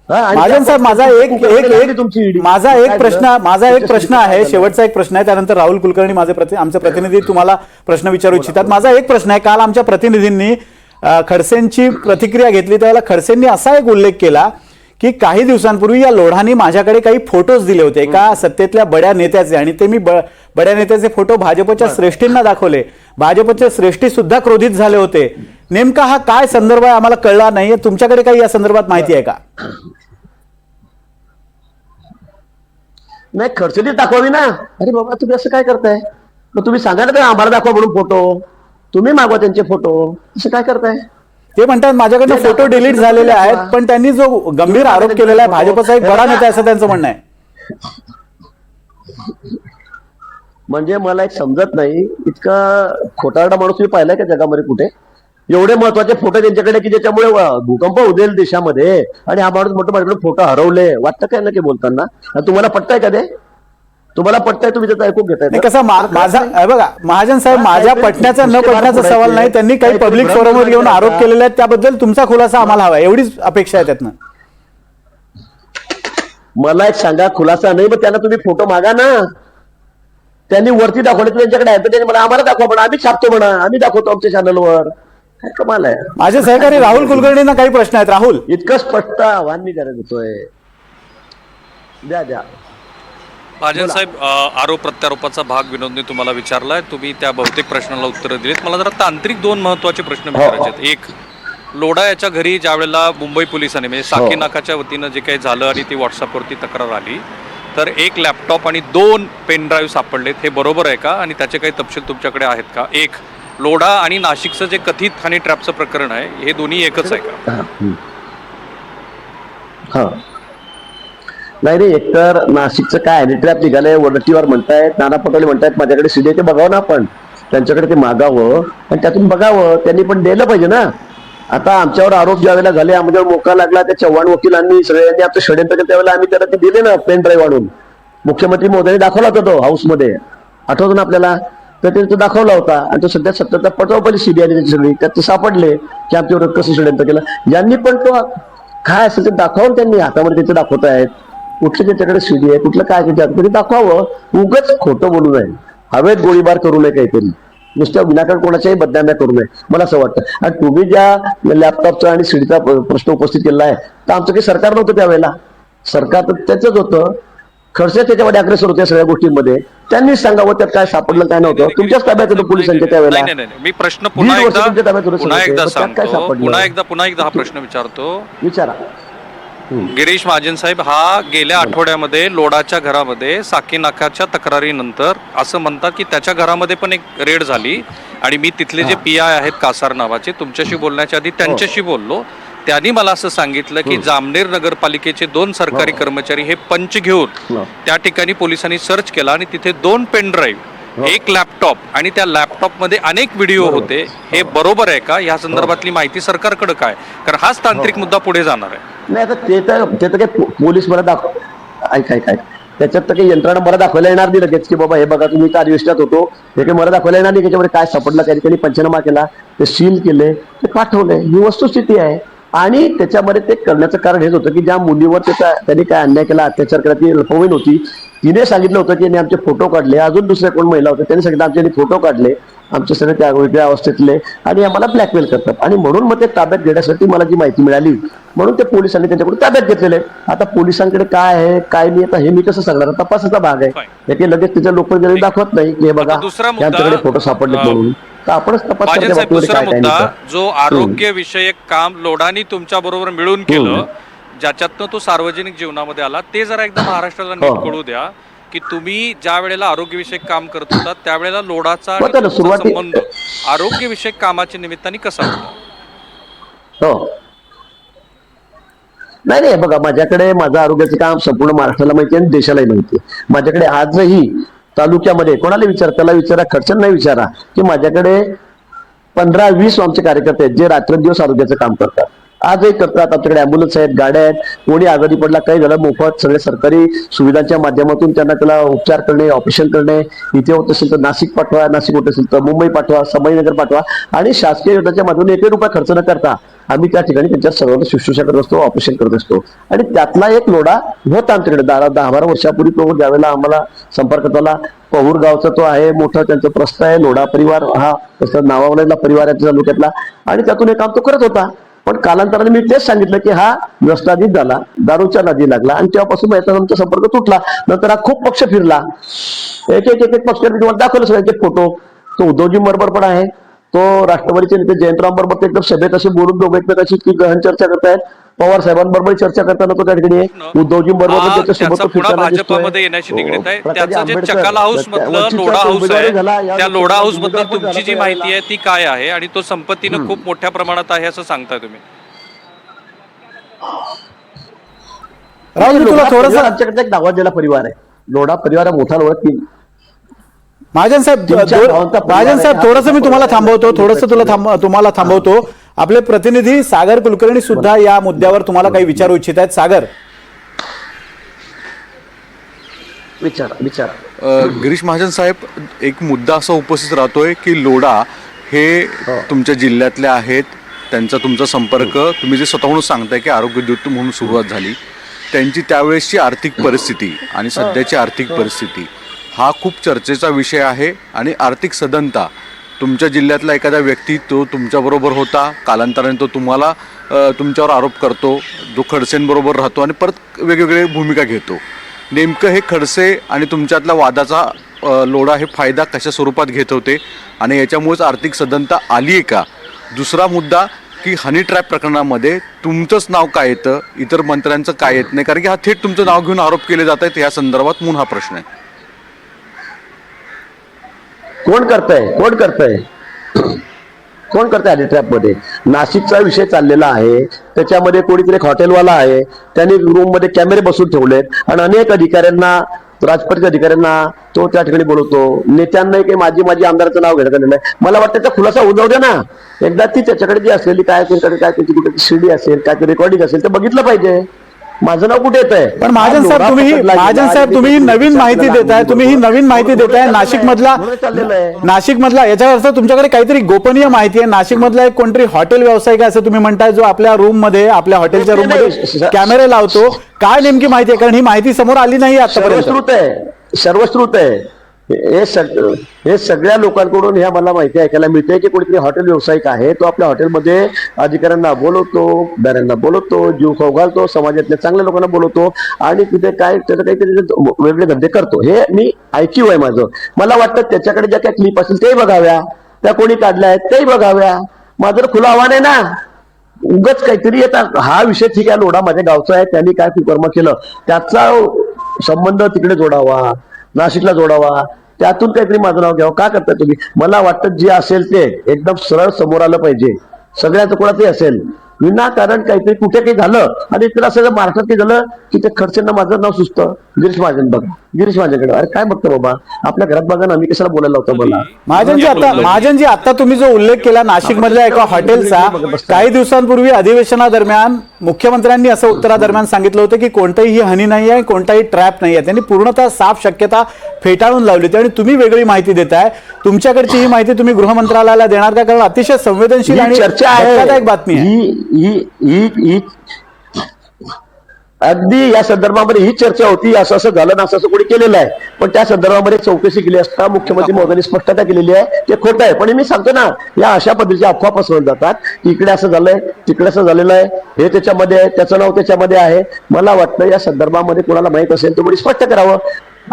A: महाजन साहेब, माझा एक प्रश्न आहे, शेवटचा एक प्रश्न आहे, त्यानंतर राहुल कुलकर्णी आमचे प्रतिनिधी तुम्हाला प्रश्न विचारू इच्छितात. माझा एक प्रश्न आहे, काल आमच्या प्रतिनिधींनी खडसेंची प्रतिक्रिया घेतली त्यावेळेला खडसेंनी असा एक उल्लेख केला की काही दिवसांपूर्वी या लोढांनी माझ्याकडे काही फोटोज दिले होते एका सत्तेतल्या बड्या नेत्याचे, आणि ते मी बड्या नेत्याचे फोटो भाजपच्या श्रेष्ठींना दाखवले. भाजपचे श्रेष्ठी सुद्धा क्रोधित झाले होते. नेमका हा काय संदर्भ आहे आम्हाला कळला नाहीये. तुमच्याकडे काही या संदर्भात माहिती आहे का?
C: नाही, खडसेंनी दाखवावी ना. अरे बाबा तुम्ही असं काय करताय? मग तुम्ही सांगा ना आम्हाला दाखवा म्हणून फोटो, तुम्ही मागवा त्यांचे फोटो, असं काय करताय?
A: ते म्हणतात माझ्याकडनं फोटो डिलीट झालेले आहेत, पण त्यांनी जो गंभीर आरोप केलेला आहे भाजपचा एक बडा नेता असं त्यांचं म्हणणं आहे.
C: म्हणजे मला एक समजत नाही, इतका खोटारडा माणूस तुम्ही पाहिलाय का जगामध्ये कुठे? एवढे महत्वाचे फोटो त्यांच्याकडे की ज्याच्यामुळे भूकंप होईल देशामध्ये, आणि हा माणूस म्हणतो माझ्याकडे फोटो हरवले. वाटतं काय ना की बोलताना? तुम्हाला पटतंय का ते? तुम्हाला पटतंय, तुम्ही त्याचं ऐकून घेताय?
A: कसं माझा बघा महाजन साहेब, माझ्या पटण्याचा न पटण्याचा सवाल नाही. त्यांनी काही पब्लिक फोरमवर घेऊन आरोप केलेले आहेत, त्याबद्दल तुमचा खुलासा आम्हाला हवा, एवढीच अपेक्षा आहे त्यातनं.
C: मला एक सांगा, खुलासा नाही, मग त्यांना तुम्ही फोटो मागा ना. त्यांनी वरती दाखवले, त्यांच्याकडे आहे, त्यांनी मला आम्हाला दाखवा म्हणा, आम्ही छापतो म्हणा, आम्ही दाखवतो आमच्या चॅनलवर. कमाल आहे.
A: माझे सहकारी राहुल कुलकर्णींना काही प्रश्न आहेत. राहुल,
C: इतकं स्पष्ट आव्हान मी त्याला देतोय. द्या.
E: महाजन साहेब, आरोप प्रत्यारोपाचा भाग विनोदने तुम्हाला विचारलाय. तुम्ही त्या बहुतेक प्रश्नाला उत्तरं दिलीत. मला जरा तांत्रिक 2 महत्वाचे प्रश्न विचारायचे आहेत. एक, लोढा याच्या घरी ज्या वेळेला मुंबई पोलिसांनी म्हणजे साकी नाकाच्या वतीनं जे काही झालं आणि ती व्हॉट्सअपवरती तक्रार आली, तर 1 लॅपटॉप आणि 2 पेन ड्राईव्ह सापडलेत. हे बरोबर आहे का आणि त्याचे काही तपशील तुमच्याकडे आहेत का? एक, लोढा आणि नाशिकचं जे कथित हनी ट्रॅपचं प्रकरण आहे हे दोन्ही एकच आहे का?
C: हा, नाही एकतर नाशिकचं काय हनी ट्रॅप निघालंय वरटीवर म्हणतायत, नाना पटोले म्हणतायत माझ्याकडे सीडी ते बघावं ना आपण, त्यांच्याकडे ते मागावं आणि त्यातून बघावं. त्यांनी पण दिलं पाहिजे ना. आता आमच्यावर आरोप ज्यावेळेला झाले, आमच्यावर मोका लागला, त्या चव्हाण वकिलांनी सगळ्यांनी आमचं षडयंत्र केलं, त्यावेळेला आम्ही त्याला ते दिले ना पेन ड्राईव्ह आणून. मुख्यमंत्री महोदयांनी दाखवला होता तो हाऊसमध्ये, आठवतो ना आपल्याला. तर ते तो दाखवला होता आणि तो सध्या सत्याचा पटवा पहिली सीबीआयने त्याची सगळी त्यात ते सापडले की आमच्यावर कसं षडयंत्र केलं. ज्यांनी पण तो काय असेल ते दाखवून त्यांनी हातामध्ये त्याचं दाखवत आहेत. कुठलं त्याच्याकडे सीडी आहे, कुठलं काय त्याच्याकडे दाखवावं. उगाच खोटं बोलू नये, हवेत गोळीबार करू नये, काहीतरी नुसत्या विनाकारण कोणाच्याही बदनाम्या करू नये, मला असं वाटतं. आणि तुम्ही ज्या लॅपटॉपचा आणि सीडीचा प्रश्न उपस्थित केला आहे, तर आमचं काही सरकार नव्हतं त्यावेळेला. सरकार तर त्याचंच होतं. खडसे त्याच्यामध्ये अग्रेसर होत्या सगळ्या गोष्टींमध्ये. त्यांनीच सांगावं त्यात काय सापडलं काय नव्हतं. तुमच्याच ताब्यात होतं पोलिसांच्या त्यावेळेला.
E: मी प्रश्न पुन्हा एकदा सांगतो, पुन्हा एकदा हा
C: विचारा.
E: प्रश्न विचारतो. गिरीश महाजन साहेब, हा गेल्या आठवड्यामध्ये लोढाच्या घरामध्ये साकी नाकाच्या तक्रारीनंतर असं म्हणतात की त्याच्या घरामध्ये पण एक रेड झाली आणि मी तिथले जे PI आहेत कासार नावाचे, तुमच्याशी बोलण्याच्या आधी त्यांच्याशी बोललो. त्यांनी मला असं सांगितलं की जामनेर नगरपालिकेचे 2 सरकारी कर्मचारी हे पंच घेऊन त्या ठिकाणी पोलिसांनी सर्च केला आणि तिथे 2 पेन ड्राईव्ह, 1 लॅपटॉप आणि त्या लॅपटॉपमध्ये अनेक व्हिडिओ होते. हे बरोबर आहे का? या संदर्भातली माहिती सरकारकडे काय? कारण हाच तांत्रिक मुद्दा पुढे जाणार आहे.
C: नाही, आता ते तर काही पोलीस मला ऐक त्याच्यात तर काही यंत्रणा मला दाखवायला येणार नाही लगेच की बाबा हे बघा तुम्ही तर अधिवेशनात होतो, हे काही मला दाखवायला येणार नाही. त्याच्यामध्ये काय सापडलं, त्यांनी पंचनामा केला, ते सील केले, ते पाठवले. ही वस्तुस्थिती आहे. आणि त्याच्यामध्ये ते करण्याचं कारण हेच होतं की ज्या मुलीवर त्यांनी काय अन्याय केला, अत्याचार केला, ती अल्पवयीन होती. तिने सांगितलं होतं की आमचे फोटो काढले. अजून दुसऱ्या कोण महिला होत्या त्यांनी सांगितलं आमचे फोटो काढले, आमचे सगळे त्या वेगळ्या अवस्थेतले, आणि आम्हाला ब्लॅकमेल करतात. आणि म्हणून मग ते ताब्यात घेण्यासाठी मला जी माहिती मिळाली म्हणून ते पोलिसांनी त्यांच्याकडून ताब्यात घेतलेले. आता पोलिसांकडे काय आहे काय नाही, आता हे मी कसं सांगणार, तपासाचा भाग आहे. हे लगेच त्याच्या लोक गेले दाखवत नाही की हे बघा त्यांच्याकडे फोटो सापडले म्हणून. तर आपणच तपास
E: दुसरा मुद्दा, जो आरोग्य विषयक काम लोढानी तुमच्या बरोबर मिळून केलं, ज्याच्यातनं तो सार्वजनिक जीवनामध्ये आला, ते जरा एकदा महाराष्ट्राला नीट कळू द्या की तुम्ही ज्या वेळेला आरोग्यविषयक काम करत होता त्यावेळेला लोढाचा संबंध आरोग्यविषयक कामाच्या निमित्ताने कसा होता?
C: हो, नाही बघा, माझ्याकडे माझं आरोग्याचं काम संपूर्ण महाराष्ट्राला माहिती आहे आणि देशालाही माहिती आहे. माझ्याकडे आजही तालुक्यामध्ये कोणाला विचारा, त्याला विचारा, खर्चन नाही विचारा, की माझ्याकडे 15-20 आमचे कार्यकर्ते आहेत जे रात्रंदिवस आरोग्याचं काम करतात. आजही करतात. आमच्याकडे ॲम्ब्युलन्स आहेत, गाड्या आहेत. कोणी आजारी पडला, काही झालं, मोफत सगळे सरकारी सुविधांच्या माध्यमातून त्यांना त्याला उपचार करणे, ऑपरेशन करणे. इथे होत असेल तर नाशिक पाठवा, नाशिक होत असेल तर मुंबई पाठवा, संभाजीनगर पाठवा. आणि शासकीय योजनेच्या माध्यमातून 1 रुपया खर्च न करता आम्ही त्या ठिकाणी त्यांच्या सर्वांना शुश्रूषा करत असतो, ऑपरेशन करत असतो. आणि त्यातला एक लोढा होता आमच्याकडे 10-12 वर्षापूर्वी. तो ज्यावेळेला आम्हाला संपर्कात आला, पहूर गावचा तो आहे, मोठा त्यांचा प्रस्थ आहे, लोढा परिवार हा तसं नावावलेला परिवार आहे तालुक्यातला. आणि त्यातून एक काम तो करत होता. पण कालांतराने मी तेच सांगितलं की हा व्यसनाधीन झाला, दारूच्या नादी लागला आणि तेव्हापासून याचा आमचा संपर्क तुटला. नंतर हा खूप पक्ष फिरला, एक पक्ष तुम्हाला दाखवलं सगळ्यांचे फोटो. तो उद्धवजी बरोबर पण आहे, तो राष्ट्रवादीचे नेते जयंतराव बरोबर ते एकदम सभेत असे बोलून दोघं एकमेकांशी इतकी गहन चर्चा करतायत. पवार साहेबांबरोबर चर्चा करताना तो त्या ठिकाणी उद्धवजी बरोबर
E: भाजपमध्ये येण्याशी निगडीत आहे. त्याचं जे चकाला हाऊस मधलं लोढा हाऊस आहे, त्या लोढा हाऊस बद्दल तुमची जी माहिती आहे ती काय आहे आणि तो संपत्तीनं खूप मोठ्या प्रमाणात आहे असं सांगताय तुम्ही?
C: राहुल, तुला थोडंसं आमच्याकडे एक नावाजलेला परिवार आहे, लोढा परिवार आहे, मोठा लोढा.
A: महाजन साहेब थोडंसं मी तुम्हाला थांबवतो. आपले प्रतिनिधी सागर कुलकर्णी सुद्धा या मुद्द्यावर तुम्हाला काही विचारू इच्छित आहेत. सागर,
C: विचारा.
F: गिरीश महाजन साहेब, एक मुद्दा असा उपस्थित राहतोय की लोढा हे तुमच्या जिल्ह्यातले आहेत, त्यांचा तुमचा संपर्क तुम्ही जे स्वतःहून सांगताय की आरोग्य दूत म्हणून सुरुवात झाली, त्यांची त्यावेळेसची आर्थिक परिस्थिती आणि सध्याची आर्थिक परिस्थिती हा खूप चर्चेचा विषय आहे. आणि आर्थिक सदनता तुमच्या जिल्ह्यातला एखादा व्यक्ती तो तुमच्याबरोबर होता, कालांतराने तो तुम्हाला तुमच्यावर आरोप करतो, जो खडसेंबरोबर राहतो आणि परत वेगवेगळे भूमिका घेतो. नेमकं हे खडसे आणि तुमच्यातला वादाचा लोढा हे फायदा कशा स्वरूपात घेत होते आणि याच्यामुळेच आर्थिक सदनता आली आहे का? दुसरा मुद्दा की हनी ट्रॅप प्रकरणामध्ये तुमचंच नाव काय येतं, इतर मंत्र्यांचं काय येत नाही, कारण की हा थेट तुमचं नाव घेऊन आरोप केले जात आहेत. या संदर्भात म्हणून हा प्रश्न आहे.
C: कोण करताय हनी ट्रॅप मध्ये? नाशिकचा विषय चाललेला आहे, त्याच्यामध्ये कोणीतरी एक हॉटेलवाला आहे, त्यांनी रूम मध्ये कॅमेरे बसून ठेवलेत आणि अनेक अधिकाऱ्यांना, राजपत्रित अधिकाऱ्यांना तो त्या ठिकाणी बोलवतो. नेत्यांनाही काही माझी आमदाराचं नाव घेण्यात आलेलं आहे. मला वाटतं त्याचा खुलासा होऊ जाऊ द्या ना. एकदा ती त्याच्याकडे जी असलेली काय त्याची कुठे सीडी असेल, काय ते रेकॉर्डिंग असेल ते बघितलं पाहिजे. माझं नाव कुठे येत आहे?
A: पण महाजन साहेब तुम्ही ही नवीन माहिती देताय, तुम्ही ही नवीन माहिती देताय. नाशिक मधला याचा अर्थ तुमच्याकडे काहीतरी गोपनीय माहिती आहे. नाशिक मधला एक कोणतरी हॉटेल व्यावसायिक असं तुम्ही म्हणताय, जो आपल्या रूम मध्ये, आपल्या हॉटेलच्या रूम मध्ये कॅमेरे लावतो. काय नेमकी माहिती आहे? कारण ही माहिती समोर आली नाही आतापर्यंत.
C: सर्वश्रुत आहे. हे सगळ्या लोकांकडून ह्या मला माहिती ऐकायला मिळते की कोणीतरी हॉटेल व्यावसायिक आहे, तो आपल्या हॉटेलमध्ये अधिकाऱ्यांना बोलवतो, दारांना बोलवतो, जीव खाऊ घालतो, समाजातल्या चांगल्या लोकांना बोलवतो आणि तिथे काय त्याचं काहीतरी वेगळे धंदे करतो. हे मी ऐकीव आहे माझं. मला वाटतं त्याच्याकडे ज्या काही क्लिप असतील तेही बघाव्या, त्या कोणी काढल्या आहेत तेही बघाव्या. माझं खुलं आव्हान आहे ना. उगाच काहीतरी येतात. हा विषय ठीक आहे, लोढा माझ्या गावचा आहे, त्यांनी काय कुकर्म केलं त्याचा संबंध तिकडे जोडावा, नाशिकला जोडावा, त्यातून काहीतरी माझं नाव घ्यावं. का करताय तुम्ही? मला वाटतं जे असेल ते एकदम सरळ समोर आलं पाहिजे. सगळ्याचं कोणाचंही असेल, विनाकारण काहीतरी कुठे काही झालं आणि त्याला सगळं महाराष्ट्रात काही झालं की ते खडसेंना माझं नाव सुचतं. गिरीश महाजन बघा, गिरीश महाजनकडे, अरे काय बघतो बाबा, आपल्या घरात बघा ना, आम्ही कशाला बोलायला होतं मला.
A: महाजनजी आता तुम्ही जो उल्लेख केला नाशिक मधल्या एका हॉटेलचा, काही दिवसांपूर्वी अधिवेशनादरम्यान मुख्यमंत्र्यांनी असं उत्तरादरम्यान सांगितलं होतं की कोणताही हनी नाही आहे, कोणताही ट्रॅप नाही आहे. त्यांनी पूर्णतः साफ शक्यता फेटाळून लावली होती आणि तुम्ही वेगळी माहिती देताय. तुमच्याकडची ही माहिती तुम्ही गृह मंत्रालयाला देणार का? कारण अतिशय संवेदनशील आणि धक्कादायक बातमी आहे.
C: अगदी या संदर्भामध्ये ही चर्चा होती, असं असं झालं ना, असं कोणी केलेलं आहे. पण त्या संदर्भामध्ये चौकशी केली असता मुख्यमंत्री महोदयांनी स्पष्टता केलेली आहे ते खोटं आहे. पण मी सांगतो ना, या अशा पद्धतीच्या अफवा पसरवल्या जातात. इकडे असं झालंय, तिकडे असं झालेलं आहे, हे त्याच्यामध्ये आहे, त्याचं नाव त्याच्यामध्ये आहे. मला वाटतं या संदर्भामध्ये कोणाला माहित असेल तर कोणी स्पष्ट करावं.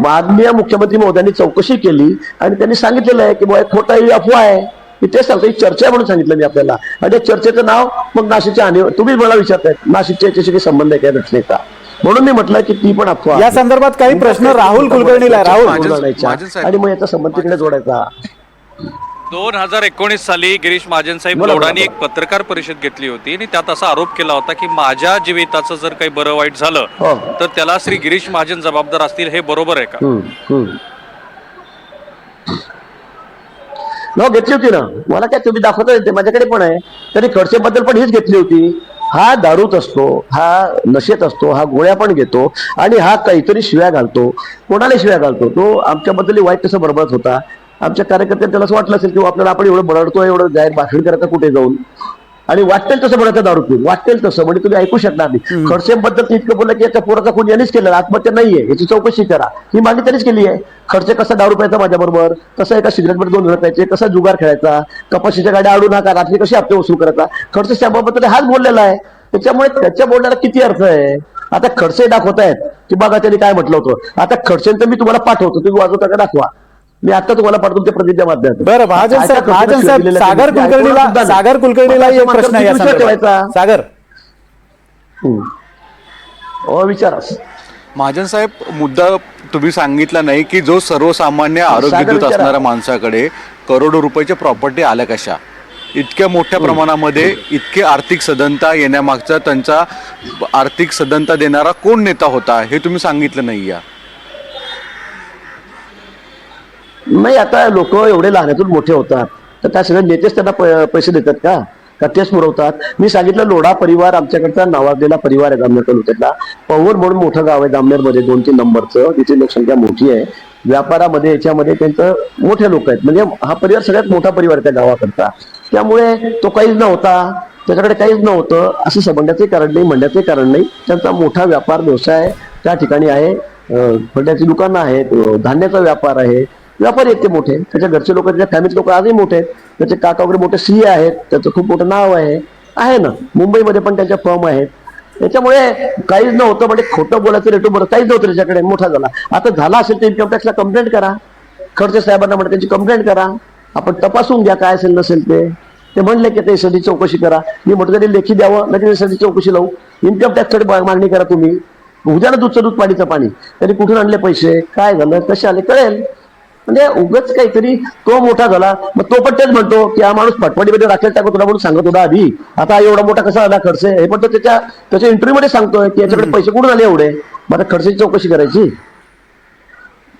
C: माननीय मुख्यमंत्री महोदयांनी चौकशी केली आणि त्यांनी सांगितलेलं आहे की बुवा खोटा ही अफवा आहे. मी ते सांगतो, ही चर्चा म्हणून सांगितलं मी आपल्याला. आणि चर्चेचं नाव मग नाशिकच्या आणि तुम्ही मला विचारताय नाशिकच्या याच्याशी काही संबंध आहे काय रचनेचा, म्हणून मी म्हटलं की ती पण अफवा.
A: या संदर्भात काही प्रश्न राहुल कुलकर्णीला आहे. राहुल
C: आणि मग याचा संबंध तिकडे जोडायचा.
E: 2019 साली गिरीश महाजन साहेब लोढांनी एक पत्रकार परिषद घेतली होती आणि त्यात असा आरोप केला होता की माझ्या जीविताचं जर काही बरं वाईट झालं तर त्याला श्री गिरीश महाजन जबाबदार असतील. हे बरोबर आहे का?
C: घेतली होती ना. मला काय तुम्ही दाखवता येते, माझ्याकडे पण आहे. तरी खडसेबद्दल पण हीच घेतली होती. हा दारूत असतो, हा नशेत असतो, हा गोळ्या पण घेतो आणि हा काहीतरी शिव्या घालतो. कोणाला शिव्या घालतो? तो आमच्याबद्दल वाईट तसं बडबडत होता. आमच्या कार्यकर्त्यांना त्याला असं वाटलं असेल की आपल्याला आपण एवढं बडबडतो, एवढं जाहीर भाषण करायचं कुठे जाऊन, आणि वाटेल तसं बोलायचं दारू पिऊन, वाटेल तसं, म्हणजे तुम्ही ऐकू शकणार नाही. खडसेबद्दल इतकं बोललं की याच्या पोराचा कोणी यांनीच केलं, आत्महत्या नाहीये, याची चौकशी करा, ही मागणी त्यांनीच केली आहे. खडसे कसा दारू प्यायचा माझ्याबरोबर, कसा एका सिगरेटमध्ये 2 प्यायचे, कसा जुगार खेळायचा, कपाशीच्या गाड्या आडू नका, रात्री कशी हप्ते वसूल करायचा, खडसे त्याबाबत हाच बोललेला आहे. त्याच्यामुळे त्याच्या बोलण्याला किती अर्थ आहे? आता खडसे दाखवतायत की बघा त्यांनी काय म्हटलं होतं. आता खडसेंचं मी तुम्हाला पाठवतो, तुम्ही वाजवता का दाखवा. मी आता तुम्हाला पाठवतो तुमच्या प्रतिज्ञा माध्यमात.
A: बरं महाजन साहेब, सागर कुलकर्णीला एक प्रश्न आहे. सागर
C: विचारा.
F: महाजन साहेब, मुद्दा तुम्ही सांगितला नाही की जो सर्वसामान्य आरोग्यदूत असणाऱ्या माणसाकडे करोडो रुपयाच्या प्रॉपर्टी आल्या कशा? इतक्या मोठ्या प्रमाणामध्ये इतके आर्थिक सदनता येण्यामागचा त्यांचा आर्थिक सदनता देणारा कोण नेता होता हे तुम्ही सांगितलं नाही.
C: नाही, आता लोक एवढे लहानातून मोठे होतात तर त्या सगळ्या नेतेच त्यांना पैसे देतात का तेच पुरवतात? मी सांगितलं लोढा परिवार आमच्याकडचा नावाजलेला परिवार आहे. जामनेर तालुक्यातला पवूर म्हणून मोठं गाव आहे जामनेरमध्ये, 2-3 नंबरचं, तिथे लोकसंख्या मोठी आहे. व्यापारामध्ये याच्यामध्ये त्यांचं मोठे लोक आहेत, म्हणजे हा परिवार सगळ्यात मोठा परिवार आहे त्या गावाकडचा. त्यामुळे तो काहीच नव्हता, त्याच्याकडे काहीच नव्हतं असं समजण्याचे कारण नाही, म्हणण्याचे कारण नाही. त्यांचा मोठा व्यापार व्यवसाय त्या ठिकाणी आहे. फळ्याची दुकानं आहेत, धान्याचा व्यापार आहे. व्यापारी आहेत ते मोठे, त्याच्या घरचे लोक, त्याच्या फॅमिली लोक आजही मोठे आहेत, त्याचे काका वगैरे मोठे सीए आहेत, त्याचं खूप मोठं नाव आहे ना, मुंबईमध्ये पण त्यांच्या फर्म आहेत. त्याच्यामुळे काहीच नव्हतं, म्हणजे खोटं बोलायचं रेटो बरं काहीच नव्हतं त्याच्याकडे, मोठा झाला. आता झाला असेल तर इन्कम टॅक्सला कंप्लेंट करा, खडसे साहेबांना म्हणा त्यांची कंप्लेंट करा, आपण तपासून घ्या काय असेल नसेल ते म्हणले की ते एसआयटी चौकशी करा. मी म्हटलं तरी लेखी द्यावं, लगेच एसआयटी चौकशी लावू, इन्कम टॅक्सकडे मागणी करा तुम्ही. उद्या ना दूधचं दूध पाणीचं पाणी, त्यांनी कुठून आणले पैसे, काय झालं, कसे आले कळेल. म्हणजे उगाच काहीतरी तो मोठा झाला, मग तो पण तेच म्हणतो की हा माणूस फटफटीमध्ये राखेल टाकत होता म्हणून सांगत होता आधी, आता एवढा मोठा कसा आला खडसे, हे पण तो त्याच्या इंटरव्ह्यू मध्ये सांगतोय की याच्याकडे पैसे कुठून आले एवढे, मग आता खडसेची चौकशी करायची.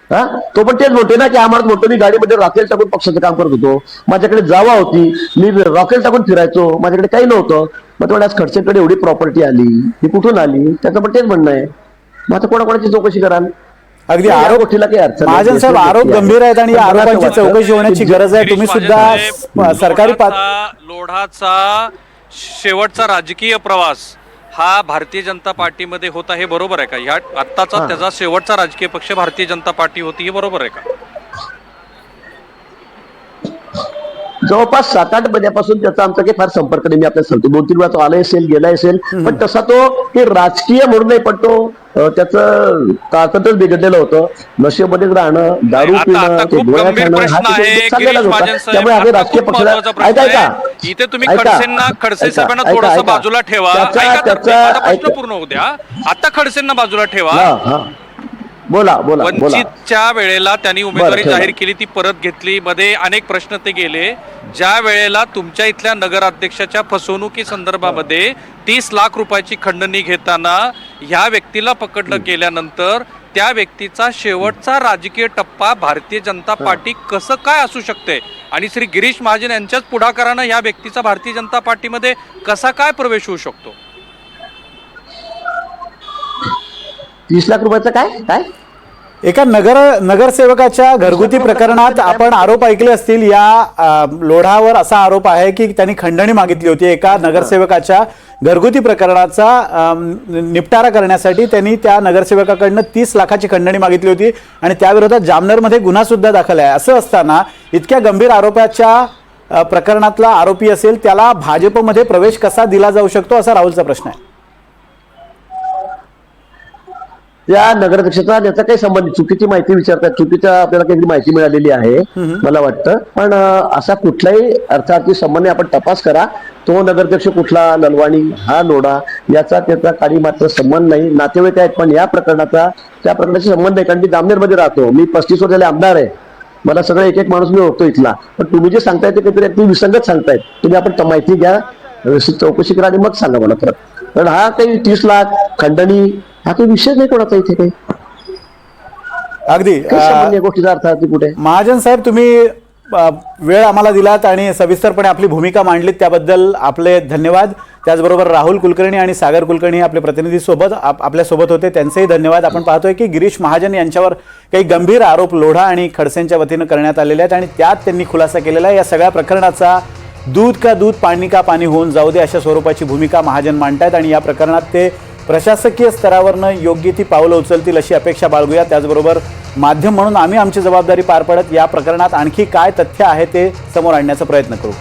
C: हा, तो पण तेच म्हणतोय ना की हा माणूस म्हणतो मी गाडीमध्ये रॉकेल टाकून पक्षाचं काम करत होतो, माझ्याकडे जावा होती, मी रॉकेल टाकून फिरायचो, माझ्याकडे काही नव्हतं. मग तो आज खडसेकडे एवढी प्रॉपर्टी आली, ही कुठून आली, त्याचं पण तेच म्हणणं आहे. मग आता कोणाकोणाची चौकशी कराल.
A: अगदी
C: या
A: आरोप
C: गोष्टीला काही अर्थ नाही.
A: महाजन साहेब, आरोप गंभीर आहेत आणि या
C: पण मला असं
A: आरोपांची
C: वाटतं
A: चौकशी होण्याची
C: की
A: गरज आहे. तुम्ही
E: गिरीश
A: सुद्धा
E: महाजन साहेब,
A: सरकारी
E: लोढाचा शेवटचा राजकीय प्रवास हा भारतीय जनता पार्टीमध्ये होता, हे बरोबर आहे का? ह्या आत्ताचा त्याचा शेवटचा राजकीय पक्ष भारतीय जनता पार्टी होती, हे बरोबर आहे का?
C: जवळपास 7-8 महिन्यापासून त्याचा आमचा काही फार संपर्क नाही. मी आपल्याला सांगतो 2-3 वेळा तो आला असेल, गेला असेल, पण तसा तो की राजकीय म्हणून नाही, पण तो त्याचं ताकदच बिघडलेलं होतं. नशेमध्येच राहणं, दारू
E: आता
C: पिणं, ते
E: खूप
C: गोळ्या
E: गंभीर
C: खाणं, हा
E: प्रश्न आहे
C: तिथे चाललेलाच
E: गिरीश
C: होता.
E: महाजन साहेब.
C: त्यामुळे आम्ही
E: आता
C: राजकीय
E: खूप
C: पक्षाला
E: महत्त्वाचा प्रश्न
C: ऐका
E: आहे. इथे तुम्ही खडसे साहेबांना थोडंसं बाजूला ठेवा. माझा प्रश्न पूर्ण होऊ द्या. आता खडसेंना बाजूला ठेवा.
C: बोला.
E: वंचितच्या वेळेला त्यांनी उमेदवारी जाहीर केली, ती परत घेतली, मध्ये अनेक प्रश्न ते गेले. ज्या वेळेला तुमच्या इथल्या नगराध्यक्षाच्या फसवणुकी संदर्भामध्ये 30 लाख रुपयाची खंडणी घेताना ह्या व्यक्तीला पकडलं गेल्यानंतर त्या व्यक्तीचा शेवटचा राजकीय टप्पा भारतीय जनता पार्टी कसं काय असू शकते, आणि श्री गिरीश महाजन यांच्याच पुढाकारानं ह्या व्यक्तीचा भारतीय जनता पार्टीमध्ये कसा काय प्रवेश होऊ शकतो?
C: 30 लाख रुपयाचं काय
A: एका नगरसेवकाच्या घरगुती प्रकरणात आपण आरोप ऐकले असतील. या लोढावर असा आरोप आहे की त्यांनी खंडणी मागितली होती. एका नगरसेवकाच्या घरगुती प्रकरणाचा निपटारा करण्यासाठी त्यांनी त्या नगरसेवकाकडनं 30 लाखाची खंडणी मागितली होती आणि त्याविरोधात जामनगरमध्ये गुन्हा सुद्धा दाखल आहे. असं असताना इतक्या गंभीर आरोपाच्या प्रकरणातला आरोपी असेल त्याला भाजपमध्ये प्रवेश कसा दिला जाऊ शकतो, असा राहुलचा प्रश्न आहे.
C: या नगराध्यक्षाचा याचा काही संबंध, चुकीची माहिती विचारतात, चुकीच्या आपल्याला काही माहिती मिळालेली आहे मला वाटतं. पण असा कुठलाही अर्थार्थी संबंध आपण तपास करा. तो नगराध्यक्ष कुठला, ललवाणी हा लोढा, याचा त्याचा काही मात्र संबंध नाही. नातेवाईक आहेत, पण या त्या प्रकरणाचा संबंध आहे. कारण मी जामनेरमध्ये राहतो, मी 35 वर्ष झाले आमदार आहे, मला सगळं एक माणूस मी ओळखतो इथला. पण तुम्ही जे सांगताय ते काहीतरी अगदी विसंगत सांगतायत. तुम्ही आपण माहिती घ्या, व्यवस्थित चौकशी करा आणि मग सांगा मला परत. कारण हा काही 30 लाख खंडणी हा काही विषय नाही कोणाचा इथे. काही
A: अगदी
C: सामान्य गोष्टीचा अर्थ आहे कुठे.
A: महाजन साहेब, तुम्ही वेळ आम्हाला दिलात आणि सविस्तरपणे आपली भूमिका मांडलीत, त्याबद्दल आपले धन्यवाद. त्याचबरोबर राहुल कुलकर्णी आणि सागर कुलकर्णी आपले प्रतिनिधी आपल्यासोबत होते, त्यांचेही धन्यवाद. आपण पाहतोय की गिरीश महाजन यांच्यावर काही गंभीर आरोप लोढा आणि खडसेंच्या वतीनं करण्यात आलेले आहेत आणि त्यात त्यांनी खुलासा केलेला आहे. या सगळ्या प्रकरणाचा दूध का दूध, पाणी का पाणी होऊन जाऊ दे, अशा स्वरूपाची भूमिका महाजन मांडतायत आणि या प्रकरणात ते प्रशासकीय स्तरावरनं योग्य ती पावलं उचलतील अशी अपेक्षा बाळगूया. त्याचबरोबर माध्यम म्हणून आम्ही आमची जबाबदारी पार पाडत या प्रकरणात आणखी काय तथ्य आहे ते समोर आणण्याचा प्रयत्न करू.